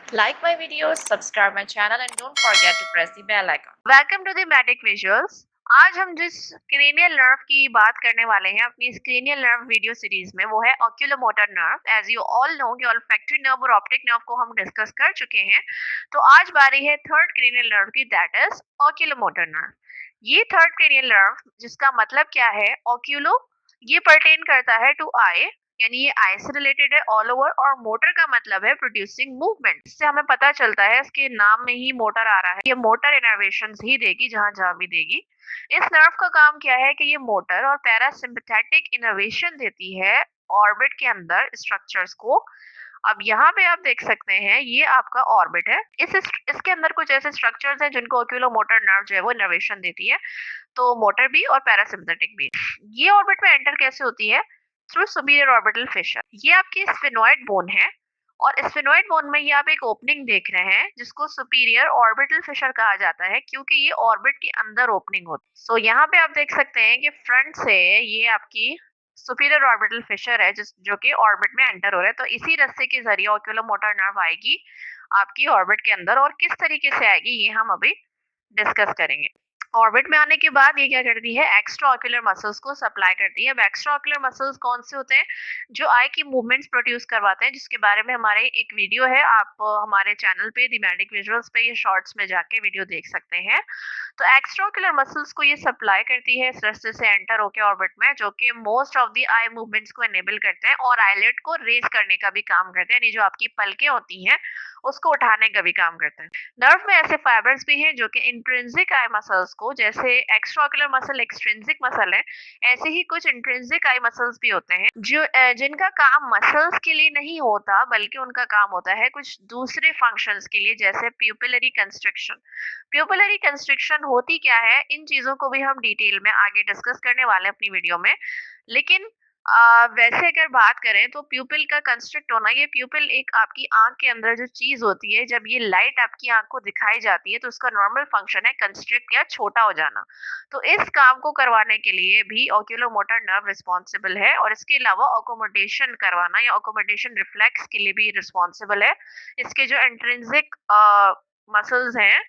Like my videos, subscribe my channel and don't forget to press the bell icon. Welcome to thematic visuals. आज हम जिस cranial nerve की बात करने वाले हैं अपनी इस क्रेनियल नर्व वीडियो सीरीज में वो है oculomotor nerve. As you all know कि ऑल्फैक्टरी नर्व और ऑप्टिक नर्व को हम डिस्कस कर चुके हैं। तो आज बारी है थर्ड क्रेनियल नर्व की, दैट इज ऑक्यूलोमोटर नर्व। ये थर्ड क्रेनियल नर्व जिसका मतलब क्या है, ऑक्यूलो, ये पर्टेन करता है टू आई, यानी ये आई से रिलेटेड है ऑल ओवर, और मोटर का मतलब है प्रोड्यूसिंग मूवमेंट। इससे हमें पता चलता है इसके नाम में ही मोटर आ रहा है, ये मोटर इनर्वेशन ही देगी जहां जहां भी देगी। इस नर्व का काम क्या है कि ये मोटर और पैरासिम्पथेटिक इनर्वेशन देती है ऑर्बिट के अंदर स्ट्रक्चर्स को। अब यहाँ पे आप देख सकते हैं ये आपका ऑर्बिट है, इसके अंदर कुछ ऐसे स्ट्रक्चर्स हैं जिनको ओक्यूलोमोटर नर्व जो है वो इनर्वेशन देती है, तो मोटर भी और पैरासिम्पथेटिक भी। ये ऑर्बिट में एंटर कैसे होती है? Through superior orbital Fisher. ये आपकी स्फेनोइड बोन है, और स्फेनोइड बोन में ये आप एक ओपनिंग देख रहे हैं जिसको सुपीरियर ऑर्बिटल फिशर कहा जाता है, क्योंकि ये ऑर्बिट के अंदर ओपनिंग होती है। सो यहाँ पे आप देख सकते हैं कि फ्रंट से ये आपकी सुपीरियर ऑर्बिटल फिशर है जिस जो कि ऑर्बिट में एंटर हो रहा है। तो इसी रास्ते के जरिए ओक्यूलोमोटर नर्व आएगी आपकी ऑर्बिट के अंदर, और किस तरीके से आएगी ये हम अभी डिस्कस करेंगे। ऑर्बिट में आने के बाद ये क्या करती है, एक्स्ट्रा ऑक्यूलर मसल्स को सप्लाई करती है। अब एक्स्ट्रा ऑक्यूलर मसल्स कौन से होते हैं? जो आई की मूवमेंट्स प्रोड्यूस करवाते हैं, जिसके बारे में हमारे एक वीडियो है, आप हमारे चैनल पे द मैजिक विजुअल्स पे ये शॉर्ट्स में जाके वीडियो देख सकते हैं। तो एक्स्ट्रा ऑक्यूलर मसल्स को ये सप्लाई करती है इस रास्ते से एंटर होके ऑर्बिट में, जो कि most of the eye movements को एनेबल करते हैं और आईलेट को रेज करने का भी काम करते हैं, यानी जो आपकी पलकें होती हैं उसको उठाने का भी काम करते हैं। नर्व में ऐसे फाइबर्स भी हैं जो कि इंट्रिंसिक आई मसल्स को, जैसे एक्स्ट्राओक्युलर मसल एक्सट्रिंसिक मसल है, ऐसे ही कुछ इंट्रिंसिक आई मसल्स भी होते हैं जो जिनका काम मसल्स के लिए नहीं होता, बल्कि उनका काम होता है कुछ दूसरे फंक्शंस के लिए, जैसे प्यूपिलरी कंस्ट्रिक्शन। प्यूपिलरी कंस्ट्रिक्शन होती क्या है, इन चीजों को भी हम डिटेल में आगे डिस्कस करने वाले हैं अपनी वीडियो में। लेकिन वैसे अगर बात करें तो प्यूपिल का कंस्ट्रक्ट होना, ये प्यूपिल एक आपकी आंख के अंदर जो चीज होती है, जब ये लाइट आपकी आंख को दिखाई जाती है तो उसका नॉर्मल फंक्शन है कंस्ट्रिक्ट या छोटा हो जाना। तो इस काम को करवाने के लिए भी ओक्यूलोमोटर नर्व रिस्पॉन्सिबल है, और इसके अलावा ऑकोमोडेशन करवाना या ऑकोमोडेशन रिफ्लेक्स के लिए भी रिस्पॉन्सिबल है। इसके जो इंट्रिंसिक मसल्स हैं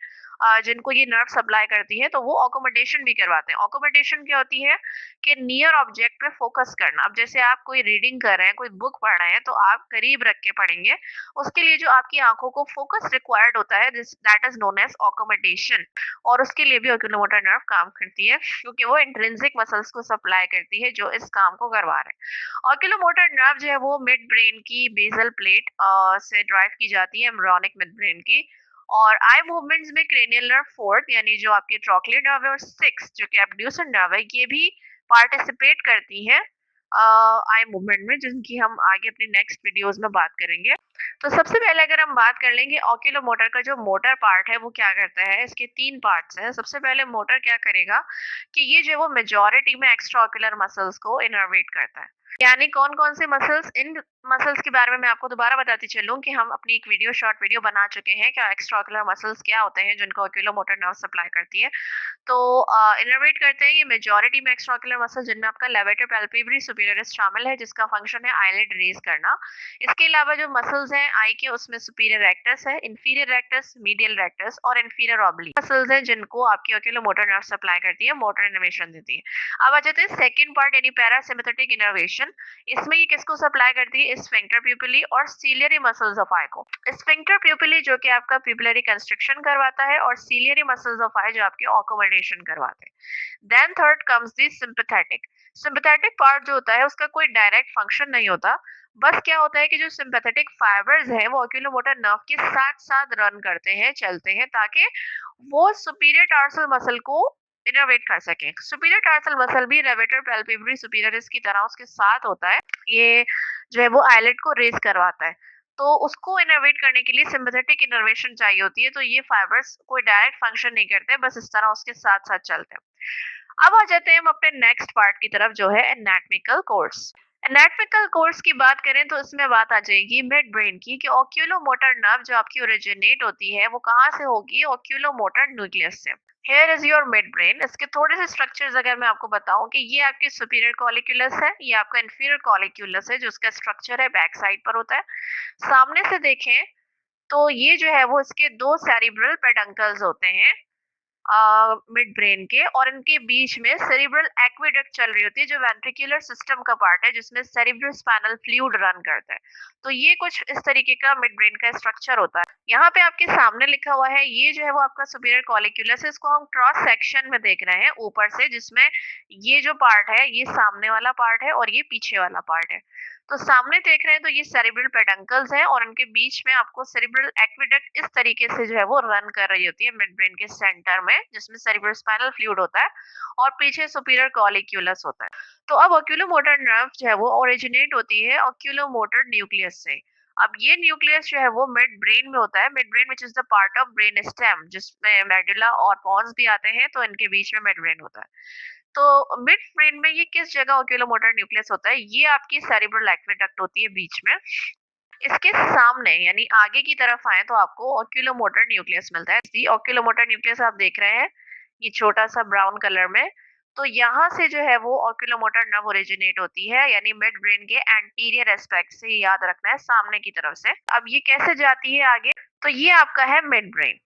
जिनको ये नर्व सप्लाई करती है, तो वो ऑकोमोडेशन भी करवाते हैं। ऑकोमोडेशन क्या होती है कि नियर ऑब्जेक्ट पे फोकस करना। अब जैसे आप कोई रीडिंग कर रहे हैं, कोई बुक पढ़ रहे हैं, तो आप करीब रख के पढ़ेंगे, उसके लिए जो आपकी आंखों को फोकस रिक्वायर्ड होता है, that is known as accommodation. और उसके लिए भी ओक्यूलोमोटर नर्व काम करती है, क्योंकि वो इंट्रिंसिक मसल्स को सप्लाई करती है जो इस काम को करवा रहे हैं। ओक्यूलोमोटर नर्व जो है वो मिड ब्रेन की बेसल प्लेट से ड्राइव की जाती है, एम्ब्रियोनिक मिड ब्रेन की। और आई मूवमेंट्स में क्रेनियल नर्व फोर्थ, यानी जो आपकी ट्रोक्लियर नर्व है, और सिक्स जो कि एब्ड्यूसर नर्व है, ये भी पार्टिसिपेट करती हैं आई मूवमेंट में, जिनकी हम आगे अपनी नेक्स्ट वीडियोस में बात करेंगे। तो सबसे पहले अगर हम बात कर लेंगे ऑक्यूलोमोटर का, जो मोटर पार्ट है वो क्या करता है, इसके तीन पार्ट्स हैं। सबसे पहले मोटर क्या करेगा कि ये जो वो मेजॉरिटी में एक्स्ट्रा ऑक्यूलर मसल्स को इनर्वेट करता है। यानी कौन कौन से मसल्स, इन मसल्स के बारे में मैं आपको दोबारा बताती चलूं कि हम अपनी एक वीडियो शॉर्ट वीडियो बना चुके हैं क्या एक्स्ट्रा ऑक्यूलर मसल्स क्या होते हैं जिनको ऑक्यूलोमोटर नर्व सप्लाई करती है। तो इनर्वेट करते हैं ये मेजॉरिटी में एक्स्ट्राओक्युलर मसल, जिनमें आपका लेवेटर पैल्पेब्री सुपीरियरिस शामिल है, जिसका फंक्शन है आईलिड रेज करना। इसके अलावा जो मसल्स हैं आई के, उसमें सुपीरियर रेक्टस है, इंफीरियर रेक्टस, मीडियल रेक्टस और इंफीरियर ऑब्लिक मसल्स हैं जिनको आपकी ऑक्यूलोमोटर नर्व सप्लाई करती है, मोटर इनर्वेशन देती है। अब आ जाते हैं सेकंड पार्ट, यानी पैरासिम्पथेटिक इनर्वेशन। इसमें ये किसको सप्लाई करती है? स्फिंक्टर प्यूपिली और सीलियरी मसल्स ऑफ आई को। स्फिंक्टर प्यूपिली जो कि आपका प्यूपिलरी कंस्ट्रिक्शन करवाता है, और सीलियरी मसल्स ऑफ आई जो आपकी ऑकोमोडेशन करवाते हैं। Then third comes the sympathetic. Sympathetic part जो होता है उसका कोई डायरेक्ट फंक्शन नहीं होता, बस क्या होता है कि जो सिंपैथेटिक फाइबर्स हैं वो ऑक्यूलोमोटर नर्व के साथ साथ रन करते हैं, चलते हैं, ताकि वो सुपीरियर टार्सल मसल को इनर्वेट कर सके। सुपीरियर टार्सल मसल भी लेवेटर पैल्पेब्री सुपीरियरिस की तरह उसके साथ होता है, ये जो है वो आईलेट को रेज करवाता है। तो उसको इनर्वेट करने के लिए सिंपैथेटिक इनर्वेशन चाहिए होती है, तो ये फाइबर्स कोई डायरेक्ट फंक्शन नहीं करते, बस इस तरह उसके साथ साथ चलते हैं। अब आ जाते हैं हम अपने नेक्स्ट पार्ट की तरफ, जो है एनाटॉमिकल कोर्स। एनाटॉमिकल कोर्स की बात करें तो इसमें बात आ जाएगी मिड ब्रेन की, कि ऑक्यूलोमोटर नर्व जो आपकी ओरिजिनेट होती है वो कहाँ से होगी? ऑक्यूलोमोटर न्यूक्लियस से। Here is your mid brain. इसके थोड़े से स्ट्रक्चर्स अगर मैं आपको बताऊं, कि ये आपकी सुपीरियर कॉलिक्यूलस है, ये आपका इंफीरियर कॉलिक्यूलस है, जो उसका स्ट्रक्चर है बैक साइड पर होता है। सामने से देखें तो ये जो है वो इसके 2 सेरिब्रल पेडंकल्स होते हैं मिड ब्रेन के, और इनके बीच में सेरिब्रल एक्वेडक्ट चल रही होती है जो वेंट्रिकुलर सिस्टम का पार्ट है, जिसमें सेरिब्रल स्पाइनल फ्लूइड रन करता है। तो ये कुछ इस तरीके का मिड ब्रेन का स्ट्रक्चर होता है। यहाँ पे आपके सामने लिखा हुआ है, ये जो है वो आपका सुपीरियर कॉलिक्यूलस है, इसको हम क्रॉस सेक्शन में देख रहे हैं ऊपर से, जिसमें ये जो पार्ट है ये सामने वाला पार्ट है और ये पीछे वाला पार्ट है। तो सामने देख रहे हैं तो ये सेरिब्रल पेडंकल्स हैं, और इनके बीच में आपको सेरिब्रल एक्वेडक्ट इस तरीके से जो है वो रन कर रही होती है मिड ब्रेन के सेंटर में, जिसमें सेरिब्रल स्पाइनल फ्लूइड होता है और पीछे सुपीरियर कॉलिक्यूलस होता है। तो अब ऑक्यूलोमोटर नर्व जो है वो ओरिजिनेट होती है ऑक्यूलोमोटर न्यूक्लियस से। अब ये न्यूक्लियस जो है वो मिड ब्रेन में होता है, mid brain which is the part of brain stem, जिसमें मेडुला और पॉन्स भी आते हैं, तो इनके बीच में मिड ब्रेन होता है। तो मिड ब्रेन में ये किस जगह ओक्यूलोमोटर न्यूक्लियस होता है, ये आपकी सेरिब्रल एक्वेडक्ट होती है बीच में। इसके सामने यानी आगे की तरफ आए तो आपको ओक्यूलोमोटर न्यूक्लियस मिलता है। ये ओक्यूलोमोटर न्यूक्लियस आप देख रहे हैं, ये छोटा सा ब्राउन कलर में। तो यहाँ से जो है वो ओक्यूलोमोटर नर्व ओरिजिनेट होती है, यानी मिड ब्रेन के एंटीरियर एस्पेक्ट से, याद रखना है, सामने की तरफ से। अब ये कैसे जाती है आगे, तो ये आपका है मिड ब्रेन।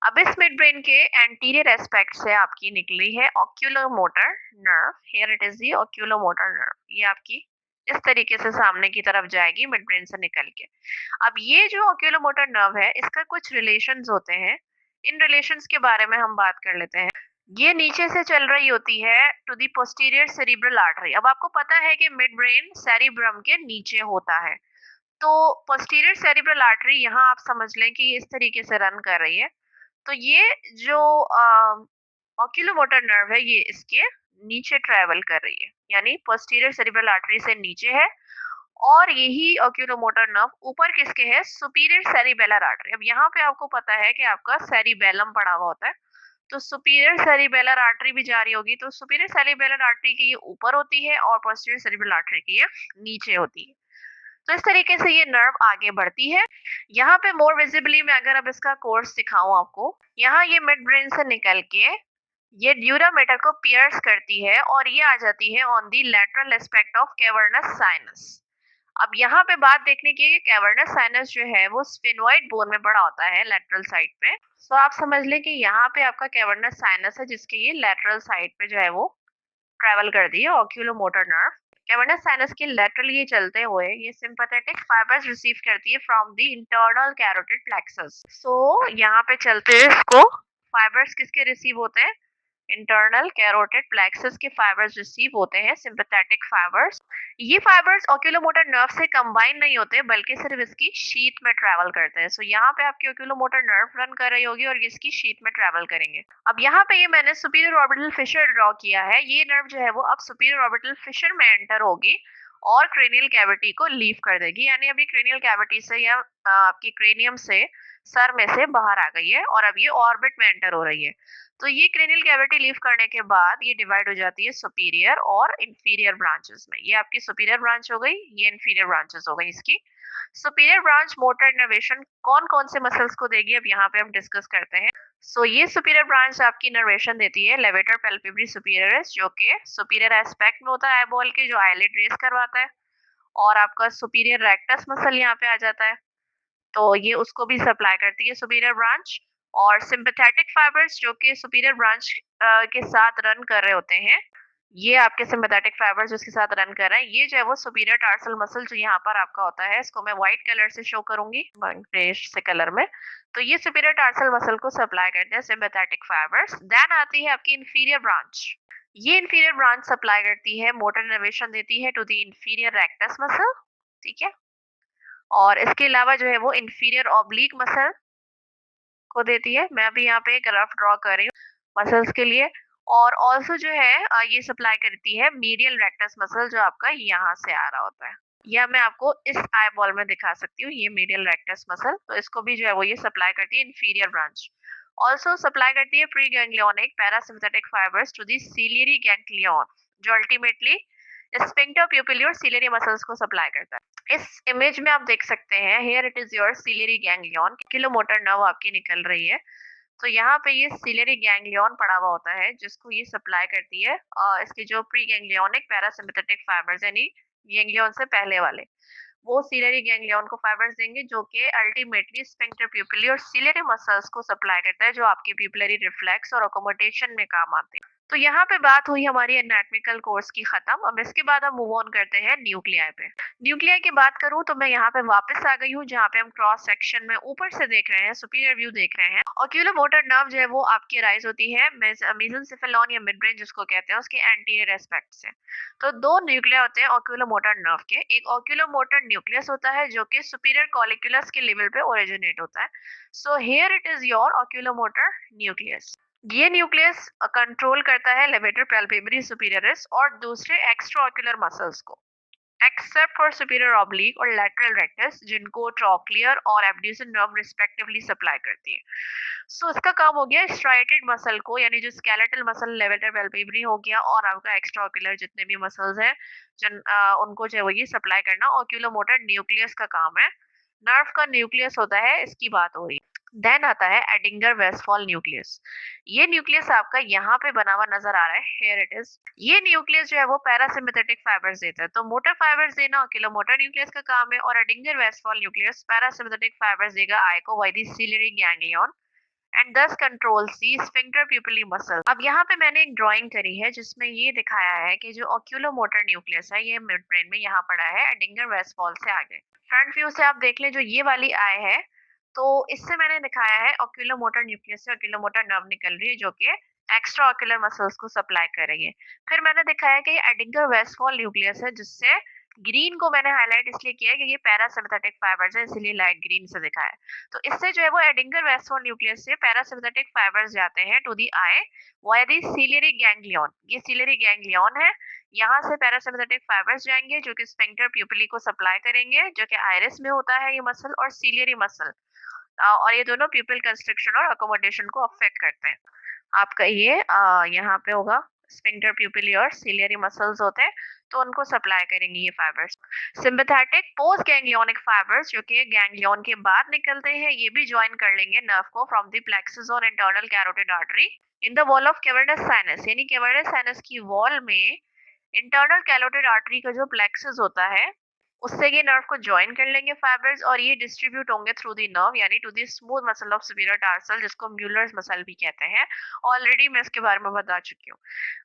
अब इस मिड ब्रेन के एंटीरियर एस्पेक्ट से आपकी निकली है oculomotor nerve. Here it is the oculomotor nerve. ये आपकी इस तरीके से सामने की तरफ जाएगी मिड ब्रेन से निकल के। अब ये जो ऑक्यूलोमोटर नर्व है, इसका कुछ रिलेशंस होते हैं। इन रिलेशंस के बारे में हम बात कर लेते हैं। ये नीचे से चल रही होती है to the posterior cerebral artery. अब आपको पता है कि मिड ब्रेन सेरिब्रम के नीचे होता है, तो पोस्टीरियर सेरिब्रल आर्टरी यहाँ आप समझ लें कि ये इस तरीके से रन कर रही है। तो ये जो ऑक्यूलोमोटर नर्व है, ये इसके नीचे ट्रेवल कर रही है, यानी पोस्टीरियर सेरिब्रल आर्टरी से नीचे है। और यही ऑक्यूलोमोटर नर्व ऊपर किसके है, सुपीरियर सेरिबेलर आर्टरी। अब यहाँ पे आपको पता है कि आपका सेरिबेलम पड़ा हुआ होता है, तो सुपीरियर सेरिबेलर आर्टरी भी जा रही होगी। तो सुपीरियर सेरिबेलर आर्टरी की ये ऊपर होती है और पोस्टीरियर सेरिब्रल आर्टरी की ये नीचे होती है। तो इस तरीके से ये नर्व आगे बढ़ती है। यहाँ पे मोर विजिबली मैं अगर अब इसका कोर्स दिखाऊं आपको, यहाँ ये मिड ब्रेन से निकल के ये ड्यूरामेटर को पियर्स करती है और ये आ जाती है on the lateral aspect of cavernous sinus. अब यहाँ पे बात देखने की है कि कैवर्नस साइनस जो है वो स्फेनोइड बोन में बड़ा होता है लेटरल साइड पे। सो आप समझ लें कि यहाँ पे आपका कैवर्नस साइनस है, जिसके ये लेटरल साइड पे जो है वो ट्रेवल कर दी है ऑक्यूलोमोटर नर्व। कैवर्नस साइनस के लेटरली चलते हुए ये सिंपैथेटिक फाइबर्स रिसीव करती है from the internal carotid plexus. So यहाँ पे चलते हैं इसको फाइबर्स किसके रिसीव होते हैं, इंटरनल कैरोटिड प्लेक्सस के फाइबर्स रिसीव होते हैं, सिंपैथेटिक फाइबर्स। ये फाइबर्स ऑक्यूलोमोटर नर्व से कंबाइन नहीं होते, बल्कि सिर्फ इसकी शीथ में ट्रैवल करते हैं। सो यहाँ पे आपकी ऑक्यूलोमोटर नर्व रन कर रही होगी और ये इसकी शीथ में ट्रैवल करेंगे। अब यहाँ पे ये मैंने सुपीरियर ऑर्बिटल फिशर ड्रॉ किया है। ये नर्व जो है वो अब सुपीरियर ऑर्बिटल फिशर में एंटर होगी और क्रेनियल कैविटी को लीव कर देगी, यानी अभी क्रेनियल कैविटी से या आपकी क्रेनियम से, सर में से बाहर आ गई है और अब ये ऑर्बिट में एंटर हो रही है। तो ये क्रेनियल कैविटी लीव करने के बाद ये डिवाइड हो जाती है सुपीरियर और इंफीरियर ब्रांचेस में। ये आपकी सुपीरियर ब्रांच हो गई, ये इंफीरियर ब्रांचेस हो गई इसकी। सुपीरियर ब्रांच मोटर इनर्वेशन कौन कौन से मसल्स को देगी, अब यहाँ पे हम डिस्कस करते हैं। सो ये सुपीरियर ब्रांच आपकी इनर्वेशन देती है लेवेटर पैल्पेब्री सुपीरियरिस, जो कि सुपीरियर एस्पेक्ट में होता है आईबॉल के, जो आईलिड रेस करवाता है। और आपका सुपीरियर रेक्टस मसल यहाँ पे आ जाता है, तो ये उसको भी सप्लाई करती है सुपीरियर ब्रांच। और सिंपैथेटिक फाइबर्स जो कि सुपीरियर ब्रांच के साथ रन कर रहे होते हैं, ये आपके सिंपैथेटिक फाइबर्स जिसके साथ रन कर रहे हैं, ये जो है वो सुपीरियर टार्सल मसल जो यहाँ पर आपका होता है, इसको मैं व्हाइट कलर से शो करूंगी, ग्रेश से कलर में। तो ये सुपीरियर टार्सल मसल को सप्लाई करते हैं सिंपैथेटिक फाइबर्स। देन आती है आपकी इंफीरियर ब्रांच। ये इंफीरियर ब्रांच सप्लाई करती है, मोटर इनर्वेशन देती है to the inferior rectus muscle, ठीक है। और इसके अलावा जो है वो इंफीरियर ऑब्लिक मसल को देती है। मैं अभी यहाँ पे एक रफ ड्रॉ कर रही हूँ मसल्स के लिए। और ऑल्सो जो है ये सप्लाई करती है मीडियल रेक्टस मसल, जो आपका यहाँ से आ रहा होता है, या मैं आपको इस आई बॉल में दिखा सकती हूँ, ये मीडियल रेक्टस मसल। तो इसको भी जो है वो ये सप्लाई करती है इंफीरियर ब्रांच। ऑल्सो सप्लाई करती है preganglionic parasympathetic fibres to the ciliary ganglion, जो अल्टीमेटली स्फिंक्टर प्यूपिली और सिलियरी मसल्स को सप्लाई करता है। इस इमेज में आप देख सकते हैं, here it is your ciliary ganglion, kilometre nerve आपकी निकल रही है। तो यहाँ पे ये सिलियरी गैंग्लियन पड़ा हुआ होता है, जिसको ये सप्लाई करती है इसके जो प्री गैंग्लियोनिक पैरासिम्पथेटिक फाइबर्स, यानी गैंग्लियन से पहले वाले। वो सिलियरी गैंग्लियन को फाइबर्स देंगे जो कि अल्टीमेटली स्फिंक्टर प्यूपिली और सिलियरी मसल्स को सप्लाई करता है, जो आपके प्यूपिलरी रिफ्लेक्स और अकोमोडेशन में काम आते हैं। तो यहाँ पे बात हुई हमारी एनाटॉमिकल कोर्स की खत्म। अब इसके बाद हम मूव ऑन करते हैं न्यूक्लियाई पे। न्यूक्लियाई की बात करूँ तो मैं यहाँ पे वापस आ गई हूँ, जहाँ पे हम क्रॉस सेक्शन में ऊपर से देख रहे हैं, सुपीरियर व्यू देख रहे हैं। ऑक्यूलोमोटर नर्व जो है वो आपकी राइज होती है मेसेंसेफेलॉन या मिड ब्रेन जिसको कहते हैं, उसके एंटीरियर एस्पेक्ट से। तो दो न्यूक्लिया होते हैं ऑक्यूलोमोटर नर्व के। एक ऑक्यूलोमोटर न्यूक्लियस होता है जो कि सुपीरियर कॉलिक्यूलस के लेवल पे ओरिजिनेट होता है। So here it is your oculomotor nucleus. ये न्यूक्लियस कंट्रोल करता है लेवेटर पैल्पेब्री सुपीरियरिस और दूसरे एक्स्ट्रा ऑक्यूलर मसल्स को, एक्सेप्ट फॉर सुपीरियर ऑब्लिक और लैटरल रेक्टस, जिनको ट्रॉक्लियर और एब्ड्यूसन नर्व रिस्पेक्टिवली सप्लाई करती है। सो इसका काम हो गया स्ट्राइटेड मसल को, यानी जो स्केलेटल मसल लेवेटर पैल्पेब्री हो गया और आपका एक्स्ट्रा ऑक्यूलर जितने भी मसल्स हैं उनको जो है वो ये सप्लाई करना ऑक्यूलोमोटर न्यूक्लियस का काम है। नर्व का न्यूक्लियस होता है, इसकी बात हो रही है। देन आता है एडिंगर वेस्टफॉल न्यूक्लियस। ये न्यूक्लियस आपका यहाँ पे बना हुआ नजर आ रहा है, हियर इट इज। ये न्यूक्लियस जो है वो पैरासिम्पथेटिक फाइबर्स देता है। तो मोटर फाइबर्स देना ऑक्यूलोमोटर न्यूक्लियस का काम है, और Edinger Westphal nucleus parasympathetic fibres देगा आई को via the ciliary ganglion and this controls the sphincter pupillae muscle. अब यहाँ पे मैंने एक ड्राइंग करी है जिसमें ये दिखाया है कि जो ऑक्यूलोमोटर न्यूक्लियस है ये मिड ब्रेन में यहाँ पड़ा है एडिंगर वेस्टफॉल से आगे। फ्रंट व्यू से आप देख लें, जो ये वाली आई है, तो इससे मैंने दिखाया है ऑक्यूलोमोटर न्यूक्लियस से ऑक्यूलोमोटर नर्व निकल रही है जो कि एक्स्ट्रा ऑक्यूलर मसल्स को सप्लाई कर रही है। फिर मैंने दिखाया कि ये एडिंगर वेस्टफॉल न्यूक्लियस है, जिससे ग्रीन को मैंने हाईलाइट इसलिए किया है कि ये पैरासिम्पथेटिक फाइबर्स है, इसलिए लाइट ग्रीन से दिखाया है। तो इससे जो है वो एडिंगर वेस्टफॉल न्यूक्लियस से पैरासिम्पथेटिक फाइबर्स जाते हैं to the eye via the ciliary ganglion. ये सिलियरी गैंग्लियन है, यहाँ से पैरासिम्पथेटिक फाइबर्स जाएंगे जो कि स्फिंक्टर प्यूपिली को सप्लाई करेंगे, जो कि आइरिस में होता है ये मसल, और सिलियरी मसल। और ये दोनों प्यूपिल कंस्ट्रक्शन और अकोमोडेशन को अफेक्ट करते हैं। आपका ये यहाँ पे होगा स्फिंक्टर प्यूपिली और सिलियरी मसल्स होते हैं, तो उनको सप्लाई करेंगे ये fibres. Sympathetic post ganglionic fibres जो कि गैंग्लियन के बाद निकलते हैं, ये भी ज्वाइन कर लेंगे नर्व को फ्रॉम द प्लेक्सस और internal carotid artery in the wall of cavernous sinus. यानी कैवर्नस साइनस की वॉल में इंटरनल कैरोटिड आर्टरी का जो प्लेक्सस होता है उससे ये नर्व को ज्वाइन कर लेंगे फाइबर्स, और ये डिस्ट्रीब्यूट होंगे थ्रू दी नर्व, यानी to the smooth muscle of superior tarsal, जिसको म्यूलर्स मसल भी कहते हैं। ऑलरेडी मैं इसके बारे में बता चुकी हूँ।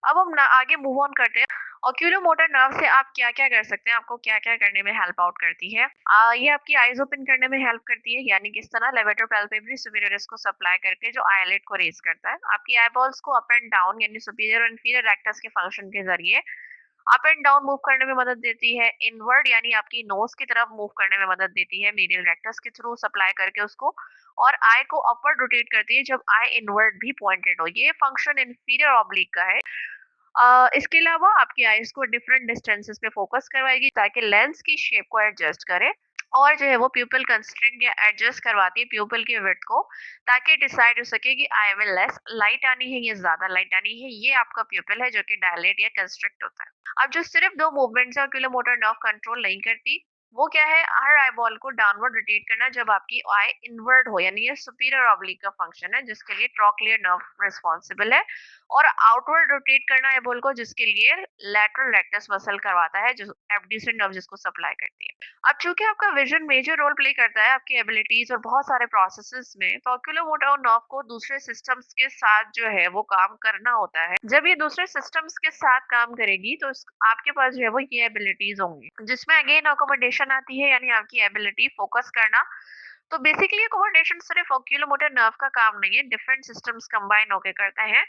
अब हम आगे मूव ऑन करते हैं। ऑक्यूलोमोटर नर्व से आप क्या क्या कर सकते हैं, आपको क्या क्या करने में हेल्प आउट करती है। ये आपकी आईज ओपन करने में हेल्प करती है, यानी किस तरह लेवेटर पैल्पेब्री सुपीरियरिस को सप्लाई करके जो आईलिड को रेज करता है। आपकी आईबॉल्स को अप एंड डाउन यानी सुपीरियर और इंफीरियर रेक्टस के फंक्शन के जरिए अप एंड डाउन मूव करने में मदद देती है। इनवर्ड यानी आपकी नोज की तरफ मूव करने में मदद देती है मीडियल रेक्टस के थ्रू सप्लाई करके उसको, और आई को अपवर्ड रोटेट करती है जब आई इनवर्ड भी पॉइंटेड हो। ये फंक्शन इंफीरियर ऑब्लिक का है। इसके अलावा आपकी आईज को डिफरेंट डिस्टेंसेस पे फोकस करवाएगी ताकि लेंस की शेप को एडजस्ट करे, और जो है वो प्यूपिल कंस्ट्रिक्ट या एडजस्ट करवाती है प्यूपिल की विड्थ को, ताकि डिसाइड हो सके कि आई में लेस लाइट आनी है या ज्यादा लाइट आनी है। ये आपका प्यूपिल है जो कि डायलेट या कंस्ट्रिक्ट होता है। अब जो सिर्फ दो मूवमेंट्स है ऑक्यूलोमोटर नर्व कंट्रोल नहीं करती, वो क्या है, हर आई बॉल को डाउनवर्ड रोटेट करना जब आपकी आई इनवर्ड हो, यानी ये सुपीरियर ऑब्लिक का फंक्शन है जिसके लिए ट्रॉक्लियर नर्व रिस्पॉन्सिबल है, और आउटवर्ड रोटेट करना आई बॉल को जिसके लिए लैटरल रेक्टस मसल करवाता है, जो एब्ड्यूसन नर्व जिसको सप्लाई करती है। अब चूंकि आपका विजन मेजर रोल प्ले करता है आपकी एबिलिटीज और बहुत सारे प्रोसेसेस में, तो ऑक्यूलोमोटर नर्व को दूसरे सिस्टम्स के साथ जो है वो काम करना होता है। जब ये दूसरे सिस्टम्स के साथ काम करेगी तो आपके पास जो है वो ये एबिलिटीज होंगी, जिसमें अगेन अकोमोडेशन आती है, यानी आपकी एबिलिटी फोकस करना। तो बेसिकली अकोमोडेशन सिर्फ ऑक्यूलोमोटर नर्व का काम नहीं है, डिफरेंट सिस्टम्स कंबाइन होकर करते हैं।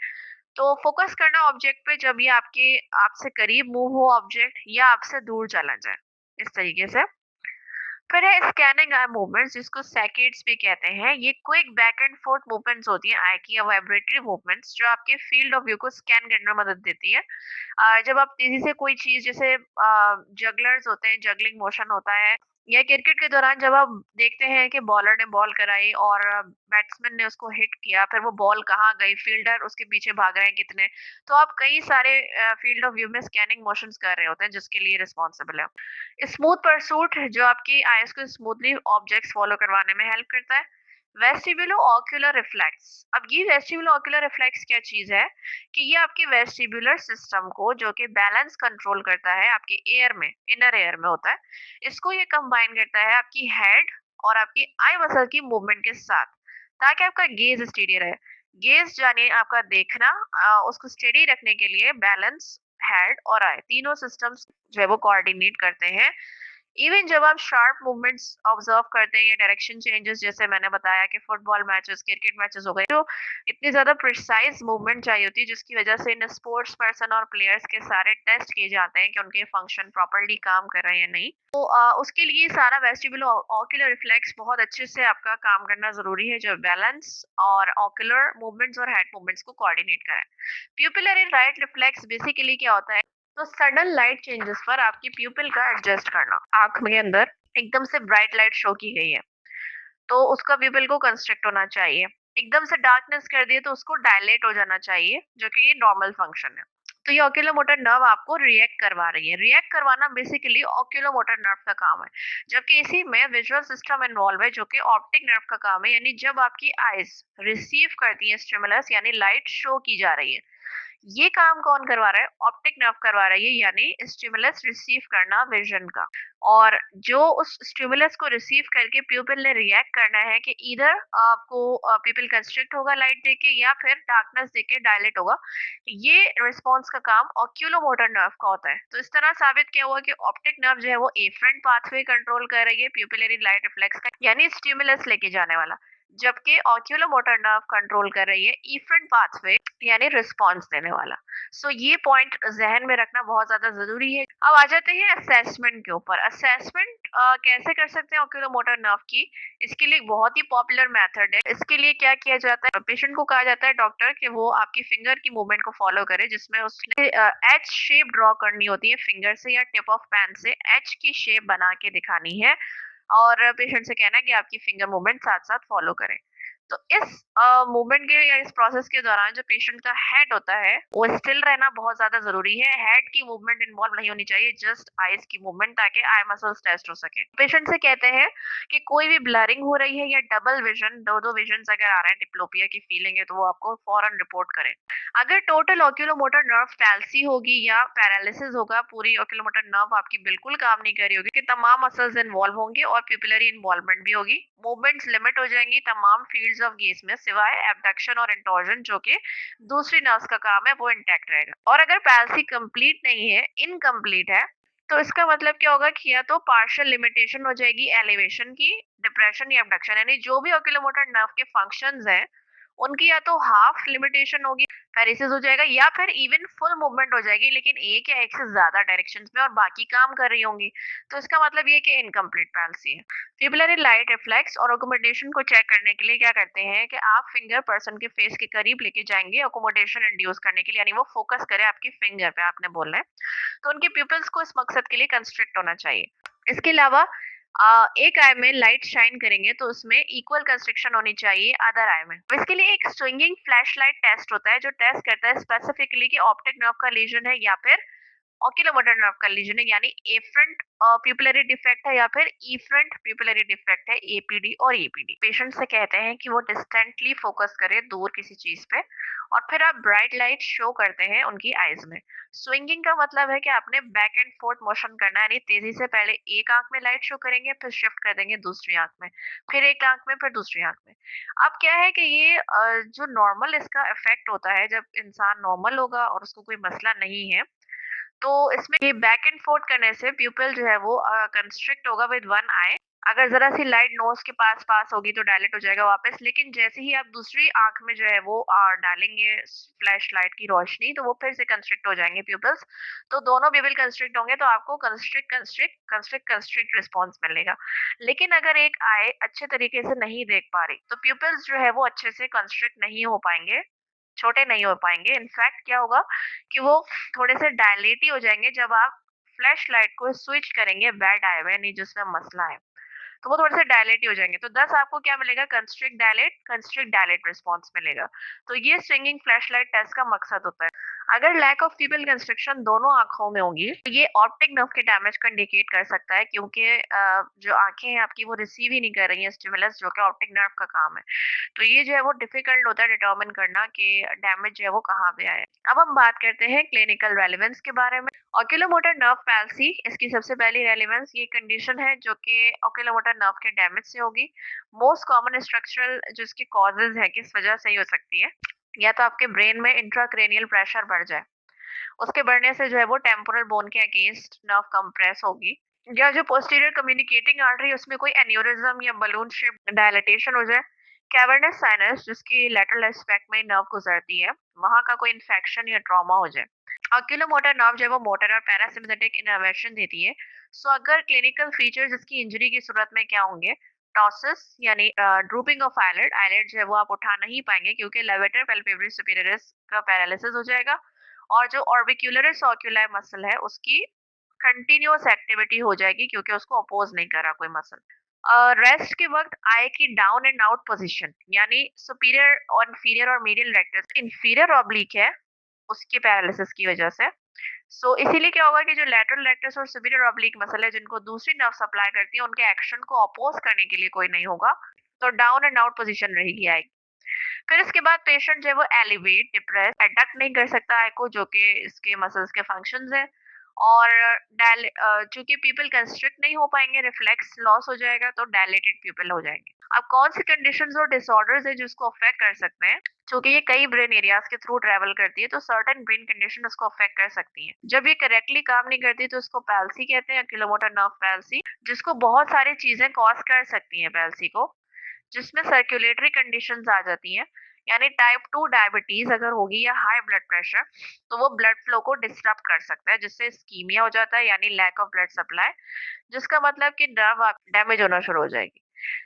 तो फोकस करना ऑब्जेक्ट पे जब ये आपसे करीब मूव हो ऑब्जेक्ट, या आपसे दूर चला जाए, इस तरीके से। फिर है स्कैनिंग आई मूवमेंट्स, जिसको सैकेड्स भी कहते हैं। ये quick back and fourth movements होती हैं आई की, या वाइब्रेटरी मूवमेंट्स, जो आपके फील्ड ऑफ व्यू को स्कैन करने में मदद देती है। जब आप तेजी से कोई चीज, जैसे जगलर्स होते हैं, जगलिंग मोशन होता है, या क्रिकेट के दौरान जब आप देखते हैं कि बॉलर ने बॉल कराई और बैट्समैन ने उसको हिट किया, फिर वो बॉल कहाँ गई, फील्डर उसके पीछे भाग रहे हैं कितने, तो आप कई सारे फील्ड ऑफ व्यू में स्कैनिंग मोशंस कर रहे होते हैं जिसके लिए रिस्पॉन्सिबल है। स्मूथ परसूट जो आपकी आईज को स्मूथली ऑब्जेक्ट्स फॉलो करवाने में हेल्प करता है। वेस्टिबुलो ऑक्यूलर रिफ्लेक्स। अब ये वेस्टिबुलो ऑक्यूलर रिफ्लेक्स क्या चीज है कि ये आपके वेस्टिबुलर सिस्टम को, जो कि बैलेंस कंट्रोल करता है आपके एयर में, इनर एयर में होता है, इसको ये कंबाइन करता है आपकी हेड और आपकी आई मसल की मूवमेंट के साथ, ताकि आपका गेज स्टेडी रहे। गेज जाने आपका देखना, उसको स्टेडी रखने के लिए बैलेंस, हेड और आई तीनों सिस्टम्स जो है वो कोऑर्डिनेट करते हैं। इवन जब आप शार्प मूवमेंट्स ऑब्जर्व करते हैं या डायरेक्शन चेंजेस, जैसे मैंने बताया कि फुटबॉल मैचेस, क्रिकेट मैचेस हो गए, जो इतनी ज्यादा प्रिसाइज मूवमेंट चाहिए होती है, जिसकी वजह से इन स्पोर्ट्स पर्सन और प्लेयर्स के सारे टेस्ट किए जाते हैं कि उनके फंक्शन प्रॉपरली काम कर रहे हैं या नहीं। तो उसके लिए सारा वेस्टिबुलो ऑक्यूलर रिफ्लेक्स बहुत अच्छे से आपका काम करना जरूरी है, जो बैलेंस और ऑक्यूलर मूवमेंट्स और हेड मूवमेंट्स को कोऑर्डिनेट कराए। प्यूपिलर इन राइट रिफ्लेक्स बेसिकली क्या होता है, तो सडन लाइट चेंजेस पर आपकी प्यूपिल का एडजस्ट करना। आंख में अंदर एकदम से ब्राइट लाइट शो की गई है, तो उसका प्यूपिल को कंस्ट्रिक्ट होना चाहिए। एकदम से डार्कनेस कर दिए तो उसको डायलेट हो जाना चाहिए, जो कि ये नॉर्मल फंक्शन है। तो ये ऑक्यूलोमोटर नर्व आपको रिएक्ट करवा रही है। रिएक्ट करवाना बेसिकली ऑक्यूलोमोटर नर्व का काम है, जबकि इसी में विजुअल सिस्टम इन्वॉल्व है, जो कि ऑप्टिक नर्व का काम है। यानी जब आपकी आईज रिसीव करती है स्टिमुलस, यानी लाइट शो की जा रही है, ये काम कौन करवा रहा है, ऑप्टिक नर्व करवा रहा है, यानी स्टिमुलस रिसीव करना विजन का। और जो उस स्टिमुलस को रिसीव करके प्यूपिल ने रिएक्ट करना है कि इधर आपको प्यूपिल कंस्ट्रिक्ट होगा लाइट देके, या फिर डार्कनेस देके डायलेट होगा, ये रिस्पॉन्स का काम ऑक्यूलोमोटर नर्व का होता है। तो इस तरह साबित क्या हुआ कि ऑप्टिक नर्व जो है वो एफरेंट पाथवे कंट्रोल कर रही है प्यूपिलरी लाइट रिफ्लेक्स का, यानी स्टिमुलस लेके जाने वाला, जबकि ऑक्यूलोमोटर नर्व कंट्रोल कर रही है इफरेंट पाथवे, यानी रिस्पॉन्स देने वाला। सो ये पॉइंट जहन में रखना बहुत ज्यादा जरूरी है। अब आ जाते हैं असेसमेंट के ऊपर। असेसमेंट कैसे कर सकते हैं ऑक्यूलोमोटर नर्व की, इसके लिए एक बहुत ही पॉपुलर मेथड है। इसके लिए क्या किया जाता है, पेशेंट को कहा जाता है डॉक्टर कि वो आपकी फिंगर की मूवमेंट को फॉलो करे, जिसमें उसने एच शेप ड्रॉ करनी होती है फिंगर से या टिप ऑफ पेन से, एच की शेप बना के दिखानी है, और पेशेंट से कहना है कि आपकी फिंगर मूवमेंट साथ साथ फॉलो करें। तो इस मूवमेंट के या इस प्रोसेस के दौरान जो पेशेंट का हेड होता है वो स्टिल रहना बहुत ज्यादा जरूरी है। हेड की मूवमेंट इन्वॉल्व नहीं होनी चाहिए, जस्ट आईज की मूवमेंट, ताकि आई मसल्स टेस्ट हो सके। पेशेंट से कहते हैं कि कोई भी ब्लरिंग हो रही है या डबल विजन, दो दो विजन अगर आ रहे हैं, डिप्लोपिया की फीलिंग है, तो वो आपको फौरन रिपोर्ट करें। अगर टोटल ऑक्यूलोमोटर नर्व पैल्सी होगी या पैरालिसिस होगा, पूरी ऑक्यूलोमोटर नर्व आपकी बिल्कुल काम नहीं कर रही होगी, कि तमाम मसल्स इन्वॉल्व होंगे और प्यूपिलरी इन्वॉल्वमेंट भी होगी, मूवमेंट्स लिमिट हो जाएंगी तमाम फील्ड्स ऑफ गेज में, सिवाय एब्डक्शन और इंटॉर्जन, जो कि दूसरी नर्व्स का काम है, वो इंटैक्ट रहेगा। और अगर पैल्सी कंप्लीट नहीं है, इनकम्प्लीट है, तो इसका मतलब क्या होगा कि या तो पार्शियल लिमिटेशन हो जाएगी एलिवेशन की, डिप्रेशन या एब्डक्शन, यानी जो भी ऑक्यूलोमोटर नर्व के फंक्शंस हैं उनकी या तो हाफ लिमिटेशन होगी, पैरेसिस हो जाएगा, या फिर इवन फुल मूवमेंट हो जाएगी, लेकिन एक या एक से ज्यादा डायरेक्शंस में और बाकी काम कर रही होंगी। तो इसका मतलब ये कि इनकम्प्लीट पैल्सी है। फिब्रिलरी लाइट रिफ्लेक्स और अकोमोडेशन को चेक करने के लिए क्या करते हैं कि आप फिंगर पर्सन के फेस के करीब लेके जाएंगे अकोमोडेशन इंड्यूस करने के लिए, यानी वो फोकस करे आपकी फिंगर पे, आपने बोलना है। तो उनके प्यूपिल्स को इस मकसद के लिए कंस्ट्रिक्ट होना चाहिए। इसके अलावा एक आई में लाइट शाइन करेंगे तो उसमें इक्वल कंस्ट्रिक्शन होनी चाहिए अदर आई में। तो इसके लिए एक स्विंगिंग फ्लैशलाइट टेस्ट होता है, जो टेस्ट करता है स्पेसिफिकली कि ऑप्टिक नर्व का लीजन है या फिर ऑक्यूलोमोटर नर्व का लीजन है, यानी एफरंट प्यूपिलरी डिफेक्ट है या फिर इफरंट प्यूपिलरी डिफेक्ट है, एपीडी और ईपीडी। पेशेंट से कहते हैं कि वो डिस्टेंटली फोकस करे दूर किसी चीज पे, और फिर आप ब्राइट लाइट शो करते हैं उनकी आईज में। स्विंगिंग का मतलब है कि आपने बैक एंड फोर्थ मोशन करना है, यानी तेजी से पहले एक आंख में लाइट शो करेंगे, फिर शिफ्ट कर देंगे दूसरी आंख में, फिर एक आंख में, फिर दूसरी आंख में। अब क्या है कि ये जो नॉर्मल इसका इफेक्ट होता है, जब इंसान नॉर्मल होगा और उसको कोई मसला नहीं है, तो इसमें ये बैक एंड फोर्थ करने से प्यूपिल जो है वो कंस्ट्रिक्ट होगा विद वन आई। अगर जरा सी लाइट नोज के पास पास होगी तो डायलेट हो जाएगा वापस, लेकिन जैसे ही आप दूसरी आंख में जो है वो डालेंगे फ्लैश लाइट की रोशनी, तो वो फिर से कंस्ट्रिक्ट हो जाएंगे प्यूपिल्स। तो दोनों प्यूपिल कंस्ट्रिक्ट होंगे तो आपको constrict constrict constrict constrict response मिलेगा। लेकिन अगर एक आई अच्छे तरीके से नहीं देख पा रही, तो प्यूपिल्स जो है वो अच्छे से कंस्ट्रिक्ट नहीं हो पाएंगे, छोटे नहीं हो पाएंगे। इनफैक्ट क्या होगा कि वो थोड़े से डायलेट ही हो जाएंगे जब आप फ्लैश लाइट को स्विच करेंगे बैड आई में, नहीं जिसमें मसला है। तो वो थोड़े से डायलेट ही हो जाएंगे। तो 10 आपको क्या मिलेगा? कंस्ट्रिक्ट डायलेट रिस्पॉन्स मिलेगा। तो ये स्विंगिंग फ्लैशलाइट टेस्ट का मकसद होता है। अगर लैक ऑफ पीपल कंस्ट्रक्शन दोनों आंखों में होगी तो ये ऑप्टिक नर्व के डैमेज को इंडिकेट कर सकता है, क्योंकि जो आंखें हैं आपकी वो रिसीव ही नहीं कर रही है स्टिमुलस, जो कि ऑप्टिक नर्व का काम है। तो ये जो है वो डिफिकल्ट होता है डिटरमिन करना कि डैमेज जो है वो कहाँ पे आया है। अब हम बात करते हैं क्लिनिकल रेलेवेंस के बारे में। ऑक्यूलोमोटर नर्व पैल्सी, इसकी सबसे पहली रेलेवेंस, ये कंडीशन है जो कि ऑक्यूलोमोटर नर्व के डैमेज से होगी। मोस्ट कॉमन स्ट्रक्चरल जो इसकी कॉजेज है किस वजह से ही हो सकती है, या तो आपके ब्रेन में इंट्राक्रेनियल प्रेशर बढ़ जाए, उसके बढ़ने से जो है वो टेम्पोरल बोन के अगेंस्ट नर्व कंप्रेस होगी, या जो पोस्टीरियर कम्युनिकेटिंग आर्टरी उसमें कोई एन्यूरिज्म या बलून शेप डायलेटेशन हो जाए। कैवर्नस साइनस जिसकी लेटरल एस्पेक्ट में नर्व गुजरती है, वहां का कोई इन्फेक्शन या ट्रॉमा हो जाए। ऑक्यूलोमोटर नर्व जो है वो मोटर और पैरासिम्पथेटिक इनर्वेशन देती है। सो अगर क्लिनिकल फीचर्स इसकी इंजरी की सूरत में क्या होंगे? टॉसिस यानी ड्रूपिंग ऑफ आईलिड, आईलिड जो है वो आप उठा नहीं पाएंगे क्योंकि लेवेटर पैल्पेब्री सुपीरियरिस का पैरालिसिस हो जाएगा। और जो ऑर्बिक्यूलरिस ऑक्यूलाई मसल है उसकी कंटिन्यूअस एक्टिविटी हो जाएगी क्योंकि उसको अपोज नहीं कर रहा कोई मसल। रेस्ट के वक्त आई की डाउन एंड आउट पोजीशन, यानी सुपीरियर और इंफीरियर और मीडियल रेक्टस इंफीरियर ऑब्लिक है उसकी पैरालिसिस की वजह से। सो इसीलिए क्या होगा कि जो लैटरल रेक्टस और सुपीरियर ऑब्लिक मसल है जिनको दूसरी नर्व सप्लाई करती है उनके एक्शन को अपोज करने के लिए कोई नहीं होगा, तो डाउन एंड आउट पोजीशन रहेगी आई। फिर इसके बाद पेशेंट जो है वो एलिवेट, डिप्रेस, एडक्ट नहीं कर सकता आई को, जो कि इसके मसल्स के फंक्शंस हैं। और चूंकि पीपल कंस्ट्रिक्ट नहीं हो पाएंगे, रिफ्लेक्स लॉस हो जाएगा, तो डायलेटेड पीपल हो जाएंगे। अब कौन सी कंडीशंस और डिसऑर्डर्स है जिसको अफेक्ट कर सकते हैं? क्योंकि ये कई ब्रेन एरियाज के थ्रू ट्रेवल करती है, तो सर्टेन ब्रेन कंडीशन उसको अफेक्ट कर सकती है। जब ये करेक्टली काम नहीं करती तो उसको पैल्सी कहते हैं, किलोमोटर नर्व पैल्सी, जिसको बहुत सारी चीजें कॉज कर सकती हैं पैल्सी को, जिसमें सर्कुलेटरी कंडीशंस आ जाती हैं। यानी टाइप 2 डायबिटीज अगर होगी या हाई ब्लड प्रेशर, तो वो ब्लड फ्लो को डिस्टर्ब कर सकता है, जिससे स्कीमिया हो जाता है यानी लैक ऑफ ब्लड सप्लाई, जिसका मतलब कि नर्व डैमेज होना शुरू हो जाएगी,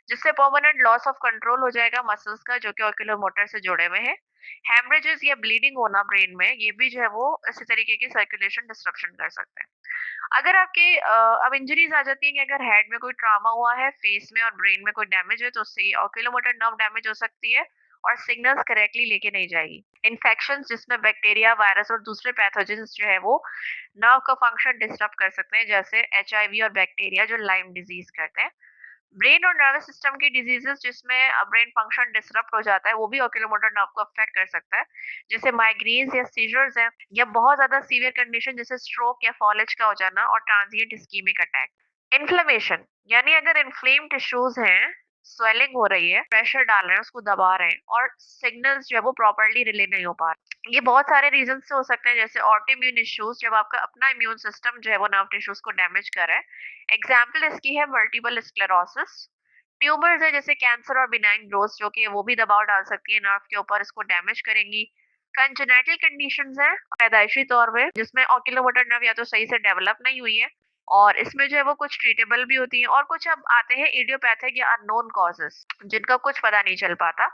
जिससे परमानेंट लॉस ऑफ कंट्रोल हो जाएगा मसल्स का जो कि ऑक्यूलोमोटर से जुड़े हुए हैं। हेमरेजेस या ब्लीडिंग होना ब्रेन में, ये भी जो है वो इसी तरीके की सर्कुलेशन डिस्ट्रप्शन कर सकते हैं। अगर आपके अब इंजरीज आ जाती है कि अगर हेड में कोई ट्रॉमा हुआ है, फेस में और ब्रेन में कोई डैमेज है, तो उससे ऑक्यूलोमोटर नर्व डैमेज हो सकती है और सिग्नल्स करेक्टली लेके नहीं जाएगी। इन्फेक्शंस जिसमें बैक्टीरिया, वायरस और दूसरे पैथोजेंस जो है वो नर्व का फंक्शन डिस्टर्ब कर सकते हैं, जैसे एचआईवी और बैक्टीरिया जो लाइम डिजीज करते हैं। ब्रेन और नर्वस सिस्टम की डिजीजेस जिसमें ब्रेन फंक्शन डिसरप्ट हो जाता है, वो भी ऑक्यूलोमोटर नर्व को अफेक्ट कर सकता है, जैसे माइग्रेन्स या सीजर्स हैं, या बहुत ज्यादा सीवियर कंडीशन जैसे स्ट्रोक या फॉलेज का हो जाना और ट्रांजिएंट इस्कीमिक अटैक। इन्फ्लेमेशन यानी अगर इन्फ्लेम टिश्यूज हैं, स्वेलिंग हो रही है, प्रेशर डाल रहे हैं, उसको दबा रहे हैं और सिग्नल्स जो है वो प्रॉपर्ली रिले नहीं हो पा रहे, ये बहुत सारे रीजन से हो सकते हैं, जैसे ऑटोइम्यून इश्यूज, जब आपका अपना इम्यून सिस्टम जो है वो नर्व टिश्यूज को डैमेज कर रहा है। एग्जाम्पल इसकी है मल्टीपल स्क्लेरोसिस। ट्यूमर्स है जैसे कैंसर और बिनाइन ग्रोथ, जो कि वो भी दबाव डाल सकती है नर्व के ऊपर, इसको डैमेज करेंगी। कंजेनिटल कंडीशंस हैं पैदाइशी तौर पे, जिसमें ऑक्यूलोमोटर नर्व या तो सही से डेवलप नहीं हुई है, और इसमें जो है वो कुछ ट्रीटेबल भी होती हैं, और कुछ अब आते हैं इडियोपैथिक या अननोन कॉजेस जिनका कुछ पता नहीं चल पाता।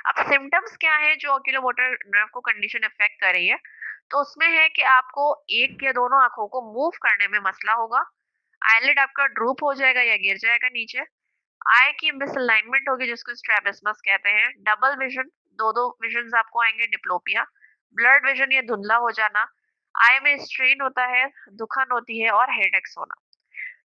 अब सिम्टम्स क्या है जो ऑक्यूलोमोटर नर्व को कंडीशन अफेक्ट कर रही है? तो उसमें है कि आपको एक या दोनों आंखों को मूव करने में मसला होगा, आईलिड आपका ड्रूप हो जाएगा या गिर जाएगा नीचे, आई की मिसअलाइनमेंट होगी जिसको स्ट्रैबिस्मस कहते हैं, डबल विजन, दो दो विजन आपको आएंगे, डिप्लोपिया, ब्लड विजन या धुंधला हो जाना, आई में स्ट्रेन होता है, दुखन होती है और हेडेक्स होना।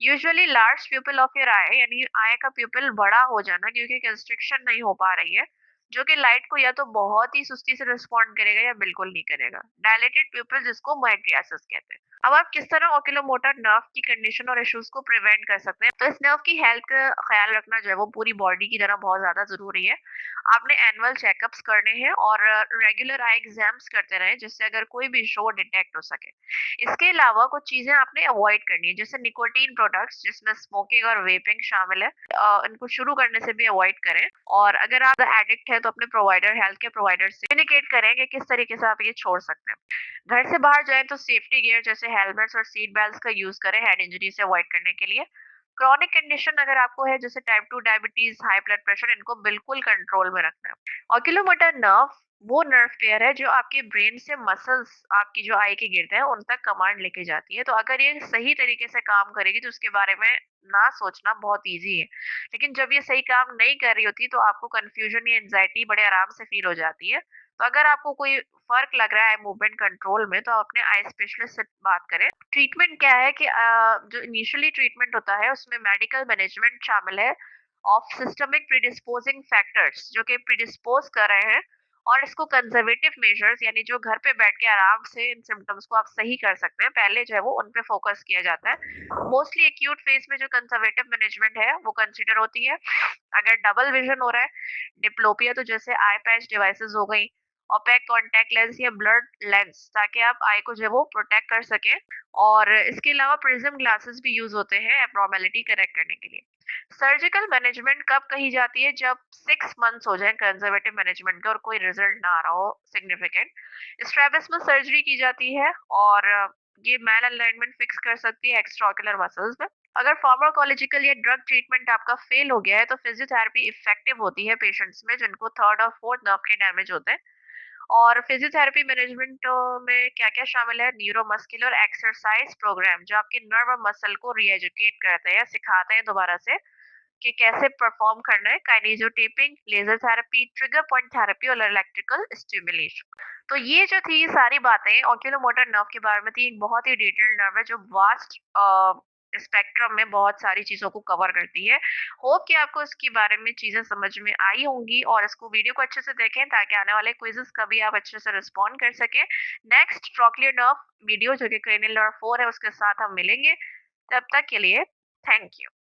Usually large pupil of your eye, यानी आई का प्यूपिल बड़ा हो जाना क्योंकि कंस्ट्रिक्शन नहीं हो पा रही है, जो कि लाइट को या तो बहुत ही सुस्ती से रिस्पॉन्ड करेगा या बिल्कुल नहीं करेगा। डायलेटेड प्यूपिल जिसको माइट्रियासिस कहते हैं। अब आप किस तरह ऑक्यूलोमोटर नर्व की कंडीशन और इश्यूज को प्रिवेंट कर सकते हैं? तो इस नर्व की हेल्थ का ख्याल रखना जो है वो पूरी बॉडी की तरह बहुत ज्यादा जरूरी है। आपने एनुअल चेकअप्स करने हैं और रेगुलर आई एग्जाम्स करते रहे, जिससे अगर कोई भी इशू डिटेक्ट हो सके। इसके अलावा कुछ चीजें आपने अवॉइड करनी है, जैसे निकोटीन प्रोडक्ट्स जिसमें स्मोकिंग और वेपिंग शामिल है, इनको शुरू करने से भी अवॉइड करें। और अगर आप एडिक्ट है तो अपने प्रोवाइडर, हेल्थ के प्रोवाइडर से कम्युनिकेट करें कि किस तरीके से आप ये छोड़ सकते हैं। घर से बाहर जाए तो सेफ्टी गियर जैसे हेलमेट्स और सीट बेल्ट का यूज करें हेड इंजरी से अवॉइड करने के लिए। क्रॉनिक कंडीशन अगर आपको है जैसे type 2 diabetes, high blood pressure, इनको बिल्कुल कंट्रोल में रखना है। ऑक्यूलोमोटर नर्व वो नर्व पेयर है जो आपके ब्रेन से मसल्स आपकी जो आई के गिरते हैं उन तक कमांड लेके जाती है। तो अगर ये सही तरीके से काम करेगी तो उसके बारे में ना सोचना बहुत ईज़ी है। लेकिन जब ये सही काम नहीं कर रही होती तो आपको कन्फ्यूज़न या एंग्ज़ायटी बड़े आराम से फ़ील हो जाती है। तो अगर आपको कोई फ़र्क लग रहा है मूवमेंट कंट्रोल में तो आप अपने आई स्पेशलिस्ट से बात करें। ट्रीटमेंट क्या है कि जो इनिशियली ट्रीटमेंट होता है उसमें मेडिकल मैनेजमेंट शामिल है ऑफ सिस्टमिक प्रीडिस्पोजिंग फैक्टर्स जो कि प्रीडिस्पोज कर रहे हैं, और इसको कंजर्वेटिव मेजर्स यानी जो घर पे बैठ के आराम से इन सिम्पटम्स को आप सही कर सकते हैं, पहले जो है वो उन पे फोकस किया जाता है। मोस्टली एक्यूट फेज में जो कंजर्वेटिव मैनेजमेंट है वो कंसीडर होती है। अगर डबल विजन हो रहा है, डिप्लोपिया, तो जैसे आई पैच डिवाइसेस हो गई, ओपेक कॉन्टैक्ट लेंस या ब्लड लेंस, ताकि आप आई को जो है वो प्रोटेक्ट कर सकें। और इसके अलावा प्रिज्म ग्लासेस भी यूज होते हैं एब्नॉर्मेलिटी करेक्ट करने के लिए। सर्जिकल मैनेजमेंट कब कही जाती है? जब 6 मंथ्स हो जाए कंजर्वेटिव मैनेजमेंट का और कोई रिजल्ट ना आ रहा हो सिग्निफिकेंट। स्ट्रैबिस्मस सर्जरी की जाती है, और ये मैल अलाइनमेंट फिक्स कर सकती है एक्स्ट्राओक्युलर मसल्स में। अगर फार्माकोलॉजिकल या ड्रग ट्रीटमेंट आपका फेल हो गया है तो फिजियोथेरेपी इफेक्टिव होती है पेशेंट्स में जिनको थर्ड और फोर्थ नर्व के डैमेज होते हैं। और फिजियोथेरेपी मैनेजमेंट में क्या-क्या शामिल है? न्यूरोमस्कुलर एक्सरसाइज प्रोग्राम जो आपके नर्व और मसल को रीएजुकेट करते हैं, सिखाते हैं दोबारा से कि कैसे परफॉर्म करना है। Kinesio taping, laser therapy, trigger point therapy और इलेक्ट्रिकल स्टिमुलेशन। तो ये जो थी सारी बातें ऑक्यूलोमोटर नर्व के बारे में थी। एक बहुत ही डिटेल्ड नर्व है जो वास्ट स्पेक्ट्रम में बहुत सारी चीजों को कवर करती है। होप कि आपको इसके बारे में चीजें समझ में आई होंगी, और इसको वीडियो को अच्छे से देखें ताकि आने वाले क्विजेस का भी आप अच्छे से रिस्पॉन्ड कर सकें। नेक्स्ट ट्रॉक्लियर नर्व वीडियो जो कि क्रेनियल नर्व 4 है उसके साथ हम मिलेंगे। तब तक के लिए थैंक यू।